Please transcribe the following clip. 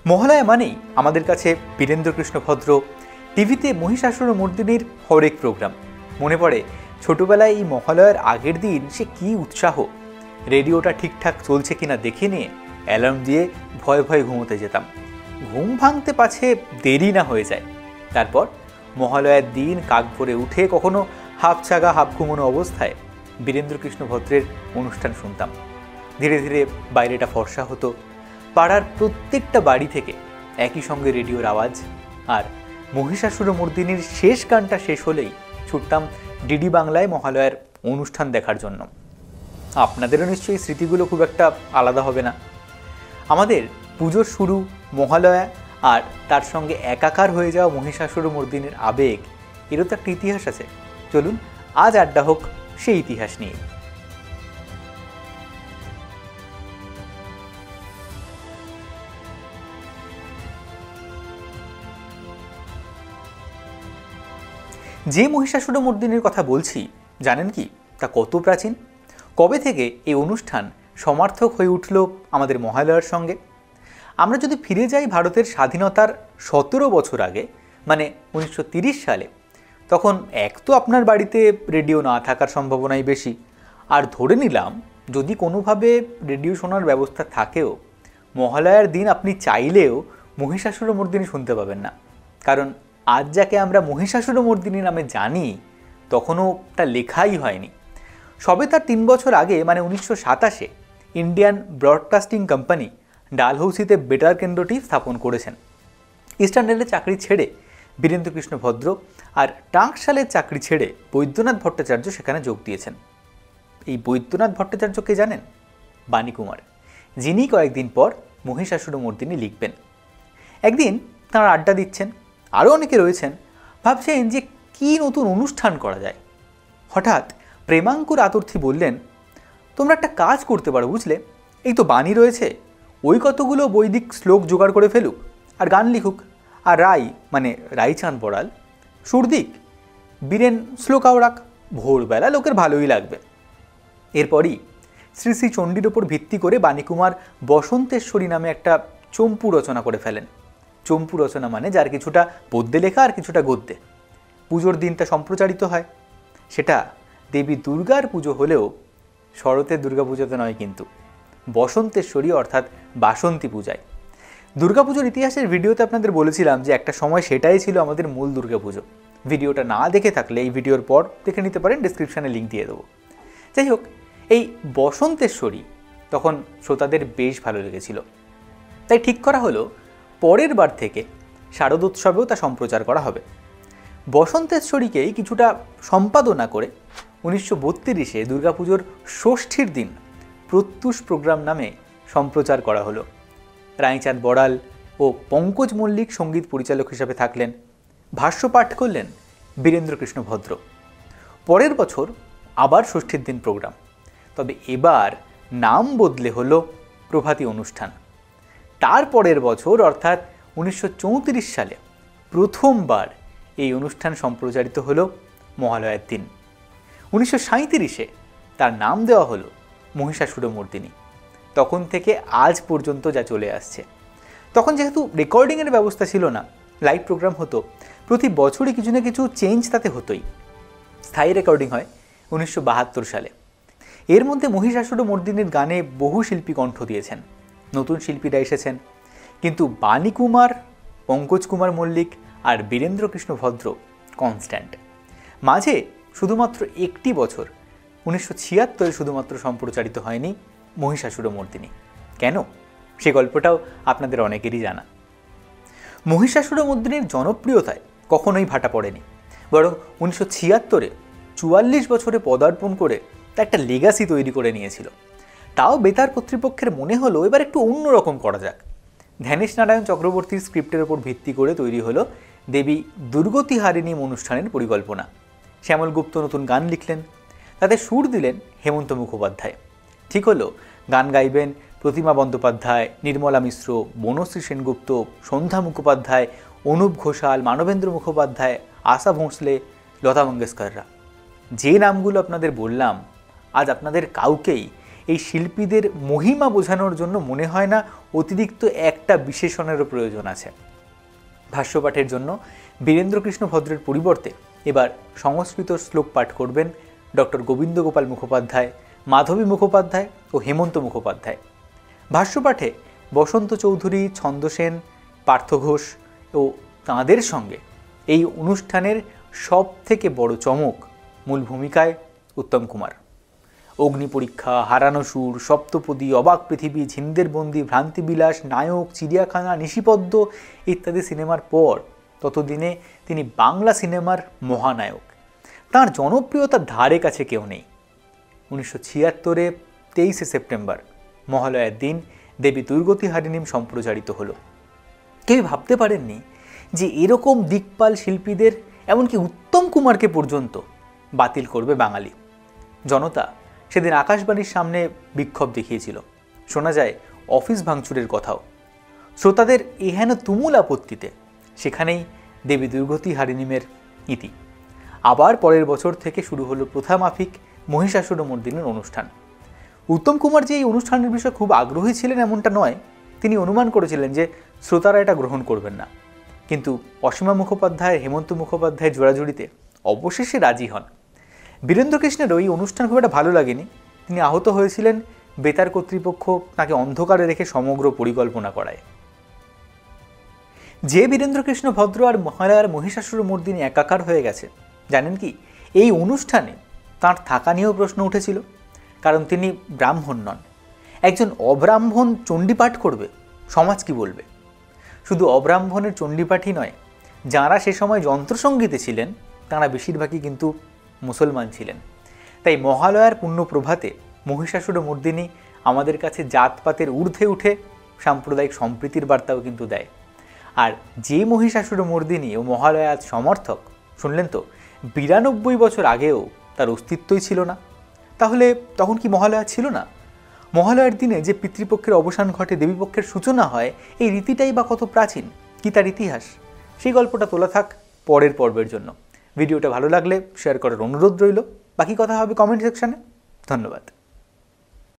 মহালয়া মানেই আমাদের কাছে বীরেন্দ্রকৃষ্ণ ভদ্র, টিভিতে মহিষাসুরমর্দিনীর হরেক প্রোগ্রাম। মনে পড়ে ছোটবেলায় এই মহালয়ার আগের দিন সে কি উৎসাহ, রেডিওটা ঠিকঠাক চলছে কিনা দেখে নিয়ে অ্যালার্ম দিয়ে ভয়ে ভয়ে ঘুমোতে যেতাম। ঘুম ভাঙতে পাছে দেরি না হয়ে যায়। তারপর মহালয়ার দিন কাক ভরে উঠে কখনো হাফ চাগা হাফ ঘুমোনো অবস্থায় বীরেন্দ্রকৃষ্ণ ভদ্রের অনুষ্ঠান শুনতাম। ধীরে ধীরে বাইরেটা ফর্সা হতো, পাড়ার প্রত্যেকটা বাড়ি থেকে একই সঙ্গে রেডিওর আওয়াজ, আর মহিষাসুরমর্দিনীর শেষ গানটা শেষ হলেই ছুটতাম ডিডি বাংলায় মহালয়ার অনুষ্ঠান দেখার জন্য। আপনাদেরও নিশ্চয়ই স্মৃতিগুলো খুব একটা আলাদা হবে না। আমাদের পুজোর শুরু মহালয়া, আর তার সঙ্গে একাকার হয়ে যাওয়া মহিষাসুরমর্দিনীর আবেগ, এরও তো একটা ইতিহাস আছে। চলুন আজ আড্ডা হোক সেই ইতিহাস নিয়ে। যে মহিষাসুরমর্দিনীর কথা বলছি জানেন কি তা কত প্রাচীন? কবে থেকে এই অনুষ্ঠান সমার্থক হয়ে উঠল আমাদের মহালয়ার সঙ্গে? আমরা যদি ফিরে যাই ভারতের স্বাধীনতার 17 বছর আগে, মানে 1930 সালে, তখন এক তো আপনার বাড়িতে রেডিও না থাকার সম্ভাবনাই বেশি, আর ধরে নিলাম যদি কোনোভাবে রেডিও শোনার ব্যবস্থা থাকেও, মহালয়ার দিন আপনি চাইলেও মহিষাসুরমর্দিনী শুনতে পাবেন না। কারণ আজ যাকে আমরা মহিষাসুরমর্দিনী নামে জানি তখনও তা লেখাই হয়নি। সবে তার 3 বছর আগে, মানে 1927-এ ইন্ডিয়ান ব্রডকাস্টিং কোম্পানি ডালহৌসিতে বেতার কেন্দ্রটি স্থাপন করেছেন। ইস্টার্ন রেলের চাকরি ছেড়ে বীরেন্দ্রকৃষ্ণ ভদ্র আর টাঙ্কশালের চাকরি ছেড়ে বৈদ্যনাথ ভট্টাচার্য সেখানে যোগ দিয়েছেন। এই বৈদ্যনাথ ভট্টাচার্যকে জানেন? বাণীকুমার, যিনি কয়েকদিন পর মহিষাসুরমর্দিনী লিখবেন। একদিন তাঁরা আড্ডা দিচ্ছেন, আরও অনেকে রয়েছেন, ভাবছেন যে কী নতুন অনুষ্ঠান করা যায়। হঠাৎ প্রেমাঙ্কুর আতর্থী বললেন, তোমরা একটা কাজ করতে পারো বুঝলে, এই তো বাণী রয়েছে, ওই কতগুলো বৈদিক শ্লোক জোগাড় করে ফেলুক আর গান লিখুক, আর রাই মানে রাইচাঁদ বড়াল সুর দিক, বীরেন শ্লোকাও রাখ, ভোরবেলা লোকের ভালোই লাগবে। এরপরই শ্রী শ্রী চণ্ডীর ওপর ভিত্তি করে বাণীকুমার বসন্তেশ্বরী নামে একটা চম্পু রচনা করে ফেলেন। চম্পু রচনা মানে যার কিছুটা পদ্যে লেখা আর কিছুটা গদ্যে। পুজোর দিনটা সম্প্রচারিত হয়। সেটা দেবী দুর্গার পুজো হলেও শরতের দুর্গাপুজোতে নয়, কিন্তু বসন্তেশ্বরী অর্থাৎ বাসন্তী পূজায়। দুর্গাপুজোর ইতিহাসের ভিডিওতে আপনাদের বলেছিলাম যে একটা সময় সেটাই ছিল আমাদের মূল দুর্গাপুজো। ভিডিওটা না দেখে থাকলে এই ভিডিওর পর দেখে নিতে পারেন, ডিসক্রিপশানে লিঙ্ক দিয়ে দেবো। যাই হোক, এই বসন্তেশ্বরী তখন শ্রোতাদের বেশ ভালো লেগেছিল, তাই ঠিক করা হলো পরের বার থেকে শারদোৎসবেও তা সম্প্রচার করা হবে। বসন্তেশ্বরীকেই কিছুটা সম্পাদনা করে 1932-এ দুর্গাপুজোর ষষ্ঠীর দিন প্রত্যুষ প্রোগ্রাম নামে সম্প্রচার করা হলো। রাইচাঁদ বড়াল ও পঙ্কজ মল্লিক সঙ্গীত পরিচালক হিসাবে থাকলেন। ভাষ্য পাঠ করলেন বীরেন্দ্রকৃষ্ণ ভদ্র। পরের বছর আবার ষষ্ঠীর দিন প্রোগ্রাম, তবে এবার নাম বদলে হলো প্রভাতী অনুষ্ঠান। তার পরের বছর অর্থাৎ 1934 সালে প্রথমবার এই অনুষ্ঠান সম্প্রচারিত হলো মহালয়ার দিন। 1937-এ তার নাম দেওয়া হলো মহিষাসুরমর্দিনী। তখন থেকে আজ পর্যন্ত যা চলে আসছে। তখন যেহেতু রেকর্ডিংয়ের ব্যবস্থা ছিল না, লাইভ প্রোগ্রাম হতো, প্রতি বছরই কিছু না কিছু চেঞ্জ তাতে হতোই। স্থায়ী রেকর্ডিং হয় 1972 সালে। এর মধ্যে মহিষাসুরমর্দিনীর গানে বহু শিল্পী কণ্ঠ দিয়েছেন, নতুন শিল্পীরা এসেছেন, কিন্তু বাণীকুমার, পঙ্কজ কুমার মল্লিক আর বীরেন্দ্রকৃষ্ণ ভদ্র কনস্ট্যান্ট। মাঝে শুধুমাত্র একটি বছর 1976-এ শুধুমাত্র সম্প্রচারিত হয়নি মহিষাসুরমর্দিনী। কেন? সে গল্পটাও আপনাদের অনেকেরই জানা। মহিষাসুরমর্দিনীর জনপ্রিয়তায় কখনোই ভাটা পড়েনি, বরং 1976-এ 44 বছরে পদার্পণ করে তা একটা লেগাসি তৈরি করে নিয়েছিল। তাও বেতার কর্তৃপক্ষের মনে হলো এবার একটু অন্যরকম করা যাক। ধ্যানেশ নারায়ণ চক্রবর্তীর স্ক্রিপ্টের ওপর ভিত্তি করে তৈরি হলো দেবী দুর্গতি হারিণী অনুষ্ঠানের পরিকল্পনা। শ্যামল গুপ্ত নতুন গান লিখলেন, তাতে সুর দিলেন হেমন্ত মুখোপাধ্যায়। ঠিক হলো গান গাইবেন প্রতিমা বন্দ্যোপাধ্যায়, নির্মলা মিশ্র, বনশ্রী সেনগুপ্ত, সন্ধ্যা মুখোপাধ্যায়, অনুপ ঘোষাল, মানবেন্দ্র মুখোপাধ্যায়, আশা ভোঁসলে, লতা মঙ্গেশকররা। যে নামগুলো আপনাদের বললাম, আজ আপনাদের কাউকেই এই শিল্পীদের মহিমা বোঝানোর জন্য মনে হয় না অতিরিক্ত 1 একটা বিশেষণেরও প্রয়োজন আছে। ভাষ্যপাঠের জন্য বীরেন্দ্রকৃষ্ণ ভদ্রের পরিবর্তে এবার সংস্কৃত শ্লোক পাঠ করবেন ডক্টর গোবিন্দ গোপাল মুখোপাধ্যায়, মাধবী মুখোপাধ্যায় ও হেমন্ত মুখোপাধ্যায়। ভাষ্যপাঠে বসন্ত চৌধুরী, ছন্দসেন, পার্থ ঘোষ ও তাঁদের সঙ্গে এই অনুষ্ঠানের সব থেকে বড় চমক, মূল ভূমিকায় উত্তম কুমার। অগ্নি পরীক্ষা, হারানো সুর, সপ্তপদী, অবাক পৃথিবী, ঝিন্দের বন্দি, ভ্রান্তিবিলাস, নায়ক, চিড়িয়াখানা, নিশিপদ্ম ইত্যাদি সিনেমার পর ততদিনে তিনি বাংলা সিনেমার মহানায়ক। তাঁর জনপ্রিয়তার ধারে কাছে কেউ নেই। 1976-এ 23শে সেপ্টেম্বর মহালয়ার দিন দেবী দুর্গতি হারিণীম সম্প্রচারিত হলো। কেউ ভাবতে পারেননি যে এরকম দিকপাল শিল্পীদের, এমনকি উত্তম কুমারকে পর্যন্ত বাতিল করবে বাঙালি। জনতা সেদিন আকাশবাণীর সামনে বিক্ষোভ দেখিয়েছিল। শোনা যায় অফিস ভাঙচুরের কথাও। শ্রোতাদের এহেন তুমুল আপত্তিতে সেখানেই দেবী দুর্গতি হারিণীমের ইতি। আবার পরের বছর থেকে শুরু হলো প্রথামাফিক মহিষাসুরমর্দিনীর অনুষ্ঠান। উত্তম কুমার যে এই অনুষ্ঠানের বিষয়ে খুব আগ্রহী ছিলেন এমনটা নয়, তিনি অনুমান করেছিলেন যে শ্রোতারা এটা গ্রহণ করবেন না। কিন্তু অসীমা মুখোপাধ্যায়, হেমন্ত মুখোপাধ্যায়ের জোড়াজুড়িতে অবশেষে রাজি হন। বীরেন্দ্রকৃষ্ণেরও এই অনুষ্ঠান খুব একটা ভালো লাগেনি। তিনি আহত হয়েছিলেন বেতার কর্তৃপক্ষ তাকে অন্ধকারে রেখে সমগ্র পরিকল্পনা করায়। যে বীরেন্দ্রকৃষ্ণ ভদ্র আর মহালয়ার মহিষাসুরমর্দিনী একাকার হয়ে গেছে, জানেন কি, এই অনুষ্ঠানে তাঁর থাকা নিয়েও প্রশ্ন উঠেছিল। কারণ তিনি ব্রাহ্মণ নন। একজন অব্রাহ্মণ চণ্ডীপাঠ করবে, সমাজ কি বলবে? শুধু অব্রাহ্মণের চণ্ডীপাঠই নয়, যাঁরা সে সময় যন্ত্রসঙ্গীতে ছিলেন তাঁরা বেশিরভাগই কিন্তু মুসলমান ছিলেন। তাই মহালয়ার পুণ্যপ্রভাতে মহিষাসুরমর্দিনী আমাদের কাছে জাতপাতের ঊর্ধ্বে উঠে সাম্প্রদায়িক সম্প্রীতির বার্তাও কিন্তু দেয়। আর যে মহিষাসুরমর্দিনী ও মহালয়ার সমর্থক, শুনলেন তো, 92 বছর আগেও তার অস্তিত্বই ছিল না। তাহলে তখন কি মহালয়া ছিল না? মহালয়ার দিনে যে পিতৃপক্ষের অবসান ঘটে, দেবীপক্ষের সূচনা হয়, এই রীতিটাই বা কত প্রাচীন, কি তার ইতিহাস? সেই গল্পটা তোলা থাক পরের পর্বের জন্য। ভিডিওটা ভালো লাগলে শেয়ার করার অনুরোধ রইল। বাকি কথা হবে কমেন্ট সেকশনে। ধন্যবাদ।